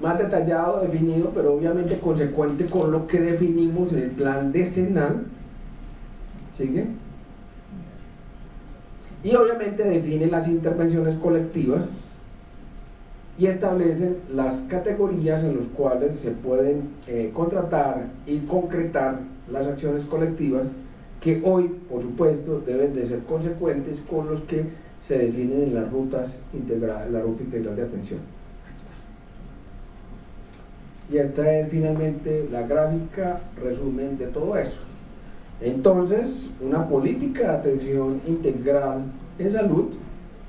más detallado, definido, pero obviamente consecuente con lo que definimos en el plan decenal. ¿Sigue? Y obviamente define las intervenciones colectivas y establecen las categorías en las cuales se pueden contratar y concretar las acciones colectivas que hoy, por supuesto, deben de ser consecuentes con los que se definen en las rutas integrales, la ruta integral de atención. Y esta es finalmente la gráfica resumen de todo eso. Entonces, una política de atención integral en salud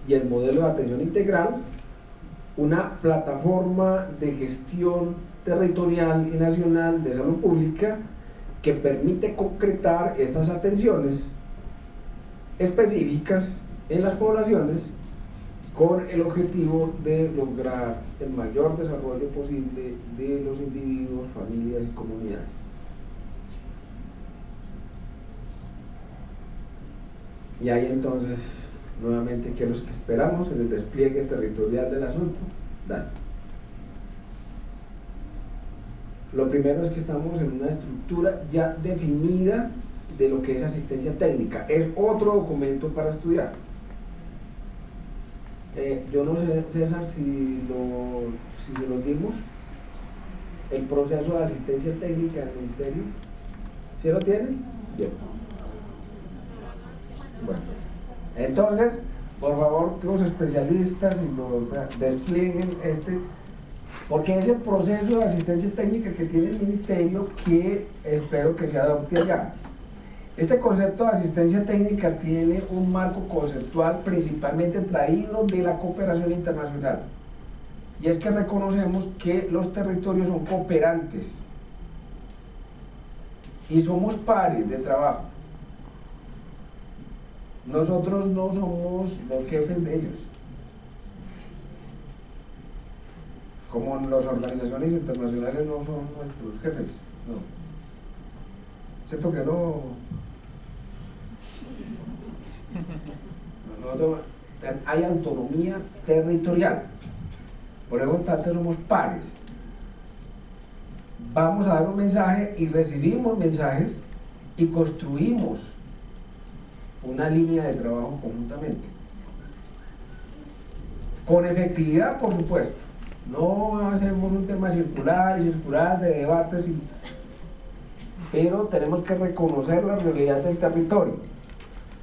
y el modelo de atención integral, una plataforma de gestión territorial y nacional de salud pública que permite concretar estas atenciones específicas en las poblaciones con el objetivo de lograr el mayor desarrollo posible de los individuos, familias y comunidades. Y ahí entonces, nuevamente, ¿qué es lo que esperamos en el despliegue territorial del asunto? Dale. Lo primero es que estamos en una estructura ya definida de lo que es asistencia técnica. Es otro documento para estudiar. Yo no sé, César, si lo dimos, el proceso de asistencia técnica del ministerio. ¿Sí lo tienen? Bien. Bueno, entonces, por favor, los especialistas y los desplieguen porque es el proceso de asistencia técnica que tiene el ministerio que espero que se adopte allá. Este concepto de asistencia técnica tiene un marco conceptual principalmente traído de la cooperación internacional. Y es que reconocemos que los territorios son cooperantes y somos pares de trabajo. Nosotros no somos los jefes de ellos. Como las organizaciones internacionales no son nuestros jefes, no. ¿Cierto que no? Hay autonomía territorial, por eso tanto somos pares. Vamos a dar un mensaje y recibimos mensajes y construimos una línea de trabajo conjuntamente, con efectividad, por supuesto. No hacemos un tema circular de debates, pero tenemos que reconocer la realidad del territorio,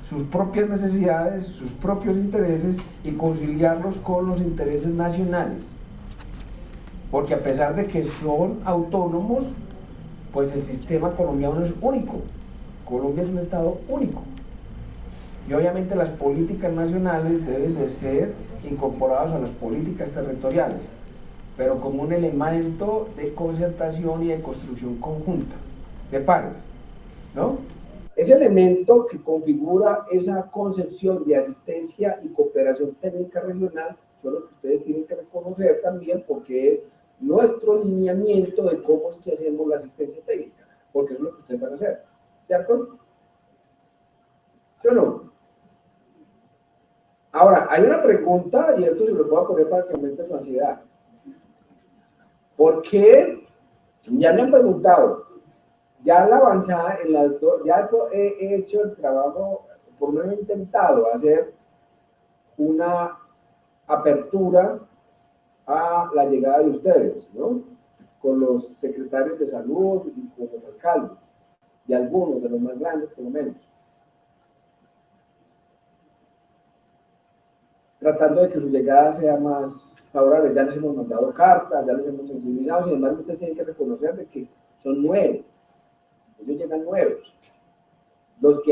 sus propias necesidades, sus propios intereses y conciliarlos con los intereses nacionales, porque a pesar de que son autónomos, pues el sistema colombiano es único. Colombia es un estado único y obviamente las políticas nacionales deben de ser incorporadas a las políticas territoriales, pero como un elemento de concertación y de construcción conjunta de pares, ¿no? Ese elemento que configura esa concepción de asistencia y cooperación técnica regional son los que ustedes tienen que reconocer también, porque es nuestro lineamiento de cómo es que hacemos la asistencia técnica, porque es lo que ustedes van a hacer, ¿cierto? ¿Sí o no? Ahora, hay una pregunta, y esto se lo voy a poner para que aumente su ansiedad. ¿Por qué Ya me han preguntado, ya la avanzada, ya he hecho el trabajo, por lo menos he intentado hacer una apertura a la llegada de ustedes, ¿no? Con los secretarios de salud y con los alcaldes, y algunos de los más grandes por lo menos. Tratando de que su llegada sea más favorable. Ya les hemos mandado cartas, ya les hemos sensibilizado, sin embargo ustedes tienen que reconocer de que son nuevos, ellos llegan nuevos.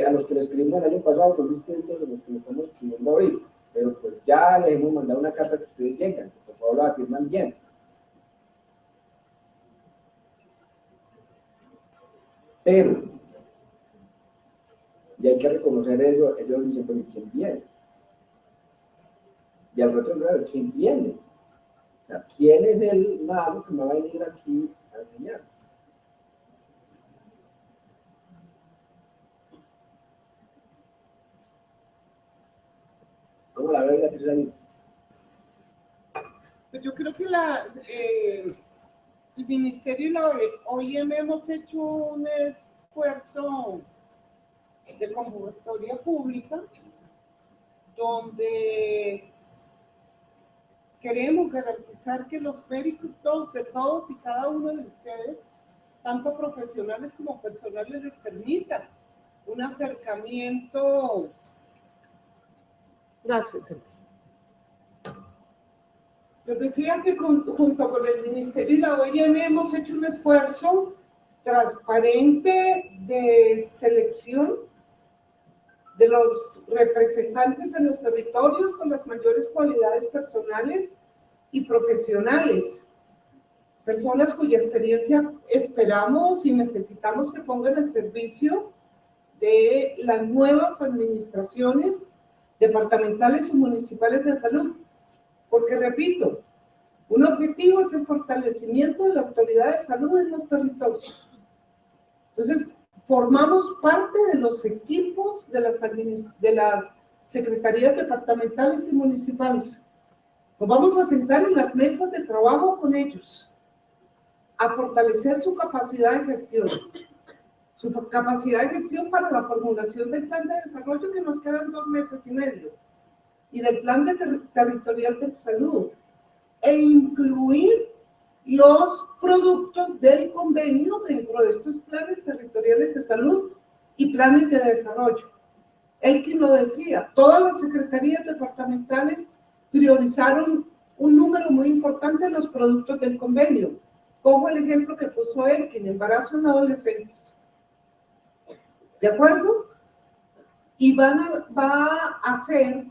A los que les escribimos el año pasado son distintos de los que les estamos escribiendo ahorita, pero pues ya les hemos mandado una carta que ustedes llegan, que por favor la atiendan bien. Pero, y hay que reconocer eso, ellos dicen, pero ¿quién viene? Y al rato, ¿quién viene? O sea, ¿quién es el mago que me va a venir aquí a enseñar? ¿Cómo la ve Beatriz ahí? Pues yo creo que el Ministerio y la OIM hemos hecho un esfuerzo de convocatoria pública donde queremos garantizar que los méritos de todos y cada uno de ustedes, tanto profesionales como personales, les permita un acercamiento. Gracias, señor. Les decía que junto con el Ministerio y la OIM hemos hecho un esfuerzo transparente de selección de los representantes en los territorios con las mayores cualidades personales y profesionales. Personas cuya experiencia esperamos y necesitamos que pongan al servicio de las nuevas administraciones departamentales y municipales de salud. Porque, repito, un objetivo es el fortalecimiento de la autoridad de salud en los territorios. Entonces, formamos parte de los equipos de las secretarías departamentales y municipales. Nos vamos a sentar en las mesas de trabajo con ellos, a fortalecer su capacidad de gestión. Su capacidad de gestión para la formulación del plan de desarrollo, que nos quedan 2 meses y medio, y del plan territorial de salud, e incluir los productos del convenio dentro de estos planes territoriales de salud y planes de desarrollo. Elkin lo decía, todas las secretarías departamentales priorizaron un número muy importante de los productos del convenio. Cojo el ejemplo que puso Elkin, embarazo en adolescentes. ¿De acuerdo? Y va a hacer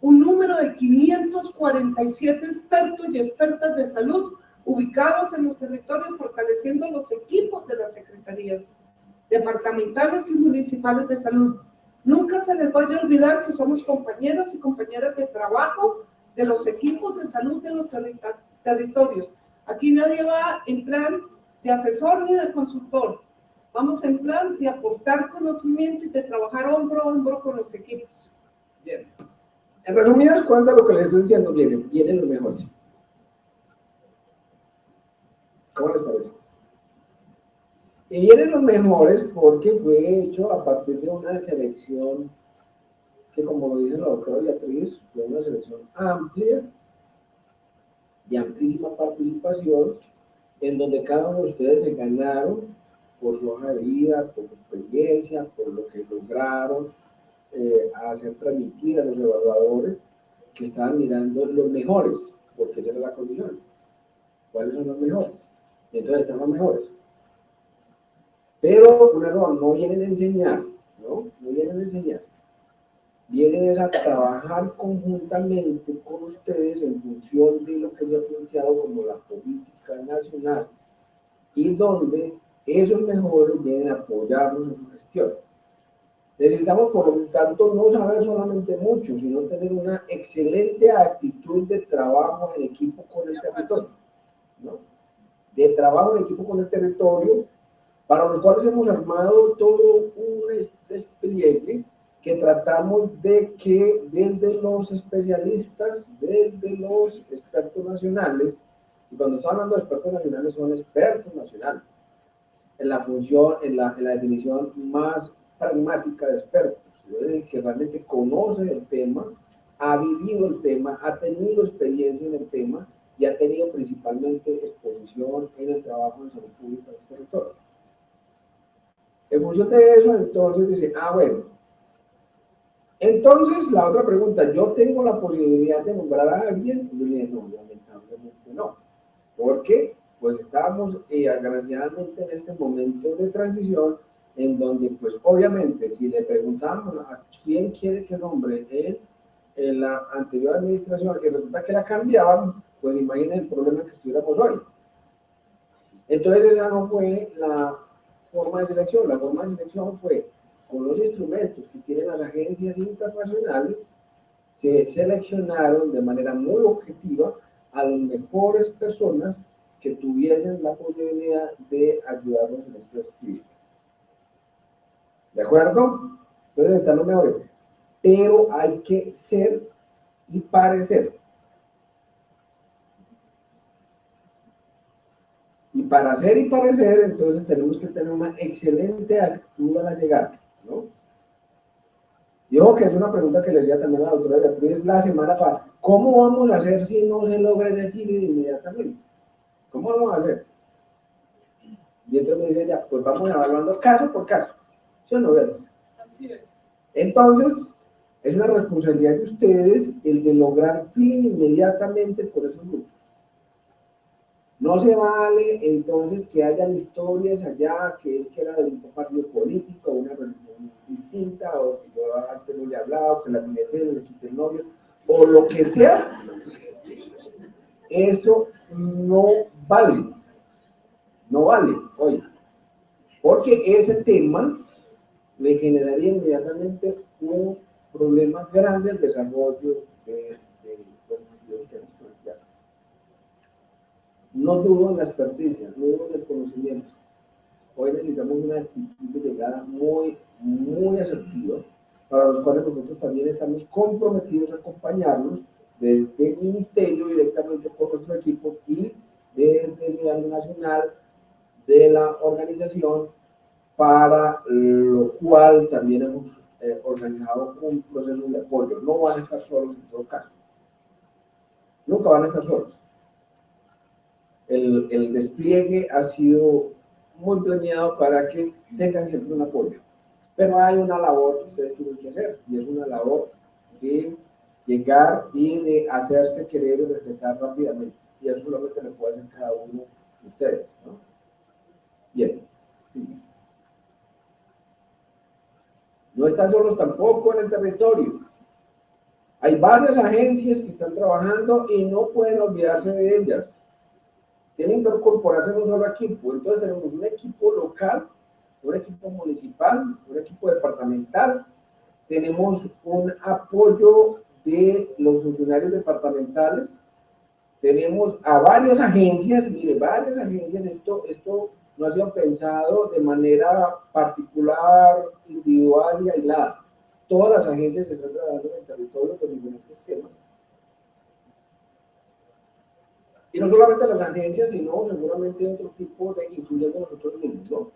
un número de 547 expertos y expertas de salud ubicados en los territorios, fortaleciendo los equipos de las secretarías departamentales y municipales de salud. Nunca se les vaya a olvidar que somos compañeros y compañeras de trabajo de los equipos de salud de los territorios. Aquí nadie va en plan de asesor ni de consultor. Vamos en plan de aportar conocimiento y de trabajar hombro a hombro con los equipos. Bien. En resumidas cuentas, lo que les estoy diciendo, vienen los mejores. ¿Cómo les parece? Y vienen los mejores porque fue hecho a partir de una selección que, como lo dice la doctora Beatriz, fue una selección amplia, de amplísima participación, en donde cada uno de ustedes se ganaron por su hoja de vida, por su experiencia, por lo que lograron hacer transmitir a los evaluadores que estaban mirando los mejores, porque esa era la condición. ¿Cuáles son los mejores? Y entonces están los mejores. Pero un error, no vienen a enseñar, ¿no? No vienen a enseñar. Vienen a trabajar conjuntamente con ustedes en función de lo que se ha planteado como la política nacional y donde esos mejores vienen a apoyarnos en su gestión. Necesitamos, por lo tanto, no saber solamente mucho, sino tener una excelente actitud de trabajo en equipo con el territorio, ¿no? De trabajo en equipo con el territorio, para los cuales hemos armado todo un despliegue que tratamos de que desde los especialistas, desde los expertos nacionales Y cuando estoy hablando de expertos nacionales, son expertos nacionales. En la función, en la definición más pragmática de expertos, ¿sí? Que realmente conoce el tema, ha vivido el tema, ha tenido experiencia en el tema y ha tenido principalmente exposición en el trabajo en salud pública en este territorio. En función de eso, entonces dice, bueno, entonces la otra pregunta, ¿yo tengo la posibilidad de nombrar a alguien? Yo le dije, no, lamentablemente no. ¿Por qué? Pues estábamos desgraciadamente en este momento de transición en donde, pues obviamente, si le preguntamos a quién quiere que nombre en la anterior administración, que resulta que la cambiaban, pues imaginen el problema que estuviéramos hoy. Entonces esa no fue la forma de selección. La forma de selección fue con los instrumentos que tienen las agencias internacionales, se seleccionaron de manera muy objetiva a las mejores personas que tuviesen la posibilidad de ayudarnos en este espíritu. ¿De acuerdo? Entonces están los mejores. Pero hay que ser y parecer. Y para ser y parecer, entonces tenemos que tener una excelente actitud a la llegada, ¿no? Y ojo que es una pregunta que le decía también a la doctora Beatriz la semana pasada. ¿Cómo vamos a hacer si no se logra definir inmediatamente? ¿Cómo vamos a hacer? Y entonces me dice ya, pues vamos evaluando caso por caso. ¿Sí o no, Beatriz? Así es. Entonces, es una responsabilidad de ustedes el de lograr feeling inmediatamente por esos grupos. No se vale entonces que hayan historias allá, que es que era de un partido político, una religión distinta, o que yo antes no le he hablado, que la MNF le quite el novio, o lo que sea. Eso no vale. No vale, oye. Porque ese tema le generaría inmediatamente un problema grande al desarrollo de los objetivos que nos planteamos. No dudo en la experticia, no dudo en el conocimiento. Hoy necesitamos una actitud de llegada muy, muy asertiva, para los cuales nosotros también estamos comprometidos a acompañarlos desde el ministerio directamente con nuestro equipo y desde el nivel nacional de la organización, para lo cual también hemos organizado un proceso de apoyo. No van a estar solos en todo caso. Nunca van a estar solos. El despliegue ha sido muy planeado para que tengan siempre un apoyo. Pero hay una labor que ustedes tienen que hacer, y es una labor de llegar y de hacerse querer y respetar rápidamente. Y eso solamente lo puede hacer cada uno de ustedes, ¿no? Bien. Sí. No están solos tampoco en el territorio. Hay varias agencias que están trabajando y no pueden olvidarse de ellas. Tienen que incorporarse en un solo equipo. Entonces tenemos un equipo local, un equipo municipal, un equipo departamental. Tenemos un apoyo de los funcionarios departamentales. Tenemos a varias agencias, mire, varias agencias. Esto no ha sido pensado de manera particular, individual y aislada. Todas las agencias están trabajando en el territorio con diferentes temas. Y no solamente las agencias, sino seguramente otro tipo de, incluyendo nosotros mismos, ¿no?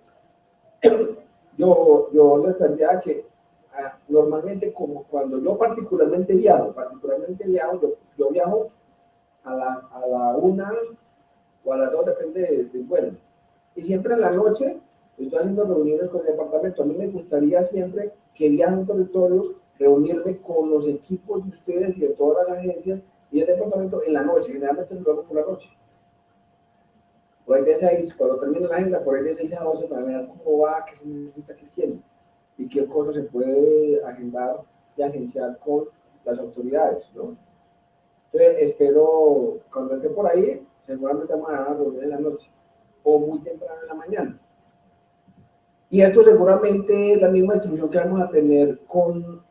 Yo les planteaba que normalmente, como cuando yo particularmente viajo, yo viajo a la 1 o a las 2, depende del vuelo. Y siempre en la noche estoy haciendo reuniones con el departamento. A mí me gustaría siempre que viaje a un territorio, reunirme con los equipos de ustedes y de todas las agencias y el departamento en la noche. Generalmente lo hago por la noche. Por ahí de 6, cuando termine la agenda, por ahí de 6 a 12 para ver cómo va, qué se necesita, qué tiene y qué cosas se puede agendar y agenciar con las autoridades, ¿no? Entonces, espero, cuando esté por ahí, seguramente vamos a dar una reunión en la noche o muy temprano en la mañana. Y esto seguramente es la misma instrucción que vamos a tener con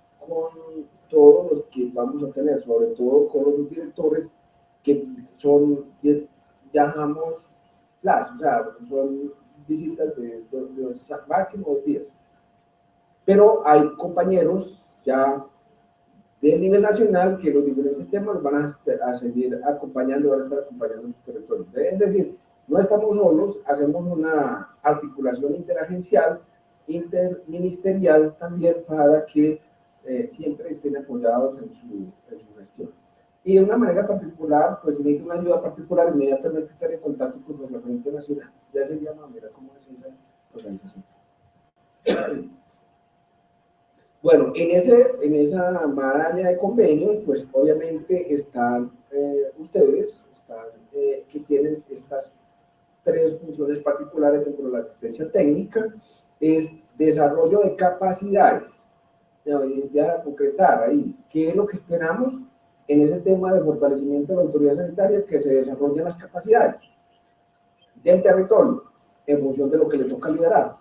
todos los que vamos a tener, sobre todo con los subdirectores que viajamos o sea, son visitas de máximo 2 días. Pero hay compañeros ya del nivel nacional, que los diferentes temas van a seguir acompañando, van a estar acompañando los territorios. Es decir, no estamos solos, hacemos una articulación interagencial, interministerial también para que siempre estén apoyados en su gestión. Y de una manera particular, pues si necesito una ayuda particular, inmediatamente estaré en contacto con el referente nacional. Ya se llama, mira cómo es esa organización. Bueno, en esa maraña de convenios, pues obviamente están ustedes, que tienen estas tres funciones particulares dentro de la asistencia técnica, es desarrollo de capacidades. Ya concretar ahí, ¿qué es lo que esperamos en ese tema de fortalecimiento de la autoridad sanitaria? Que se desarrollen las capacidades del territorio en función de lo que le toca liderar.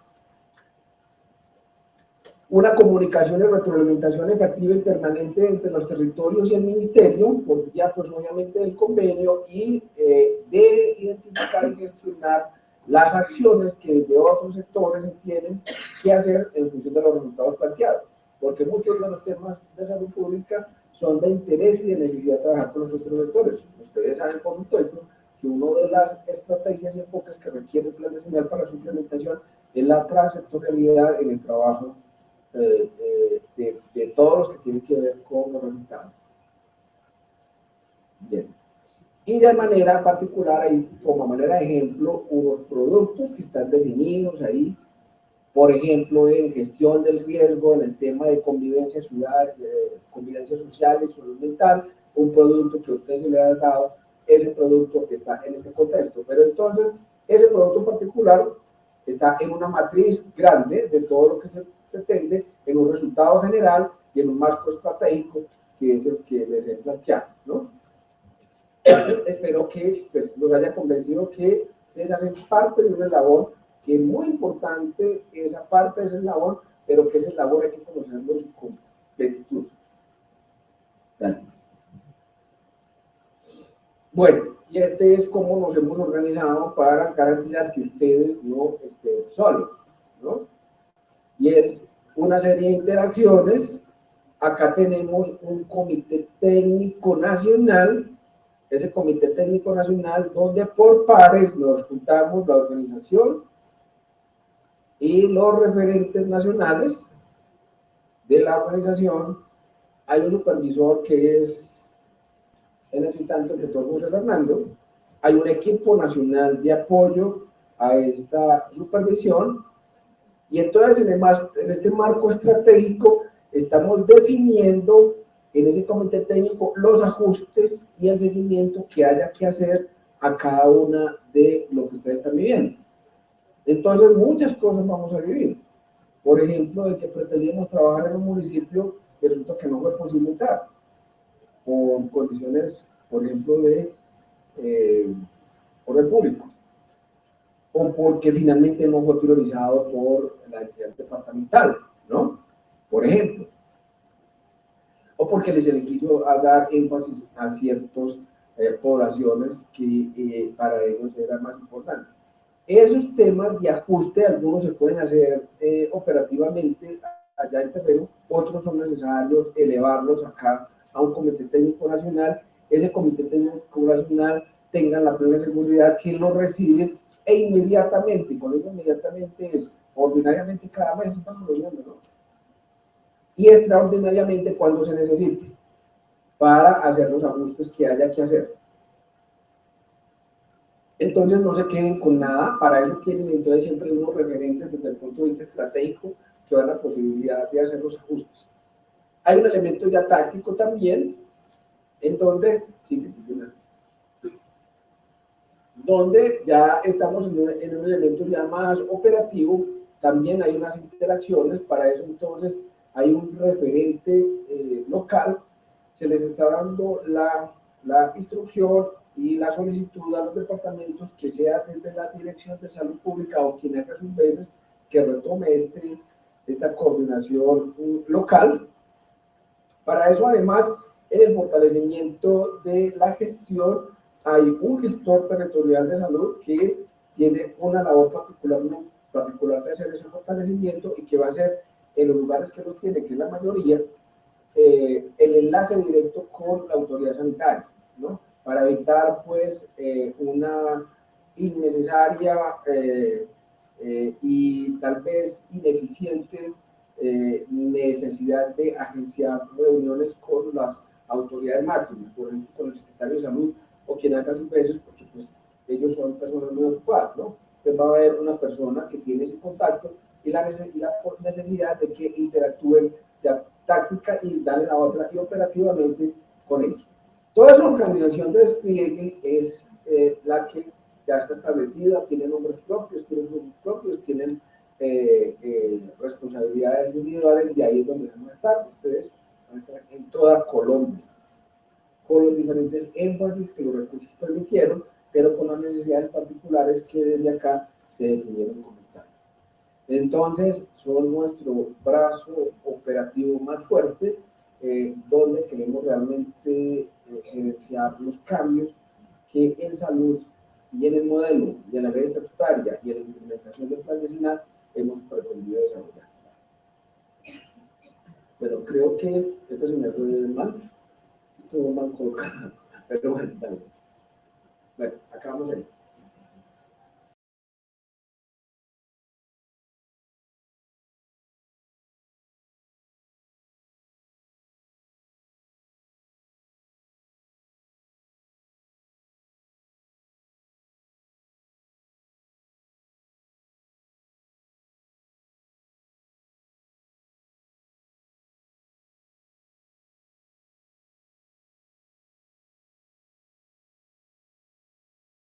Una comunicación y retroalimentación efectiva y permanente entre los territorios y el ministerio, por vía pues obviamente del convenio, y de identificar y gestionar las acciones que desde otros sectores se tienen que hacer en función de los resultados planteados, porque muchos de los temas de salud pública son de interés y de necesidad de trabajar con los otros sectores. Ustedes saben, por supuesto, que una de las estrategias y enfoques que requiere el plan de señal para su implementación es la transectorialidad en el trabajo de todos los que tienen que ver con los resultados. Bien. Y de manera particular, ahí como manera de ejemplo, unos productos que están definidos ahí, por ejemplo, en gestión del riesgo, en el tema de convivencia social y salud mental, un producto que a usted se le ha dado es un producto que está en este contexto. Pero entonces, ese producto en particular está en una matriz grande de todo lo que se pretende, en un resultado general y en un marco estratégico que es el que les he planteado, ¿no? Espero que pues, los haya convencido que ustedes hacen parte de una labor que es muy importante, esa parte de esa labor, pero que esa labor hay que conocerlo en su completitud. Dale. Bueno, y este es cómo nos hemos organizado para garantizar que ustedes no estén solos, ¿no? Y es una serie de interacciones. Acá tenemos un comité técnico nacional, ese comité técnico nacional donde por pares nos juntamos la organización y los referentes nacionales de la organización. Hay un supervisor que es en ese instante el doctor José Fernando. Hay un equipo nacional de apoyo a esta supervisión. Y entonces en este marco estratégico estamos definiendo en ese comité técnico los ajustes y el seguimiento que haya que hacer a cada una de lo que ustedes están viviendo. Entonces muchas cosas vamos a vivir. Por ejemplo, el que pretendíamos trabajar en un municipio, resulta que no fue posible entrar, por condiciones, por ejemplo, de orden público, o porque finalmente no fue priorizado por la entidad departamental, ¿no? Por ejemplo. O porque se le quiso dar énfasis a ciertas poblaciones que para ellos era más importante. Esos temas de ajuste, algunos se pueden hacer operativamente allá en terreno, otros son necesarios elevarlos acá a un comité técnico nacional. Ese comité técnico nacional tenga la plena seguridad que lo recibe e inmediatamente, y con eso inmediatamente es ordinariamente cada mes estamos viendo, ¿no? Y extraordinariamente cuando se necesite para hacer los ajustes que haya que hacer. Entonces no se queden con nada, para eso tienen entonces siempre unos referentes desde el punto de vista estratégico que dan la posibilidad de hacer los ajustes. Hay un elemento ya táctico también, en donde, donde ya estamos en un elemento ya más operativo, también hay unas interacciones, para eso entonces hay un referente local, se les está dando la instrucción y la solicitud a los departamentos que sea desde la Dirección de Salud Pública o quien haga sus veces que retome esta coordinación local. Para eso, además, en el fortalecimiento de la gestión, hay un gestor territorial de salud que tiene una labor particular de hacer ese fortalecimiento y que va a ser en los lugares que lo tiene, que es la mayoría, el enlace directo con la autoridad sanitaria, ¿no? Para evitar, pues, una innecesaria y tal vez ineficiente necesidad de agenciar reuniones con las autoridades máximas, por ejemplo, con el secretario de salud o quien haga sus veces, porque pues ellos son personas muy ocupadas, ¿no? Entonces va a haber una persona que tiene ese contacto y la necesidad de que interactúen ya táctica y darle la otra y operativamente con ellos. Toda esa organización de despliegue es la que ya está establecida, tiene nombres propios, tienen grupos propios, tienen responsabilidades individuales y ahí es donde van a estar. Ustedes van a estar en toda Colombia, con los diferentes énfasis que los recursos permitieron, pero con las necesidades particulares que desde acá se definieron como tal. Entonces, son nuestro brazo operativo más fuerte, donde queremos realmente evidenciar los cambios que en salud y en el modelo y en la ley estatutaria y en la implementación del plan vecinal hemos pretendido desarrollar. Pero creo que esto se me fue mal, estuvo mal colocado, pero bueno, dale. Bueno, acabamos ahí.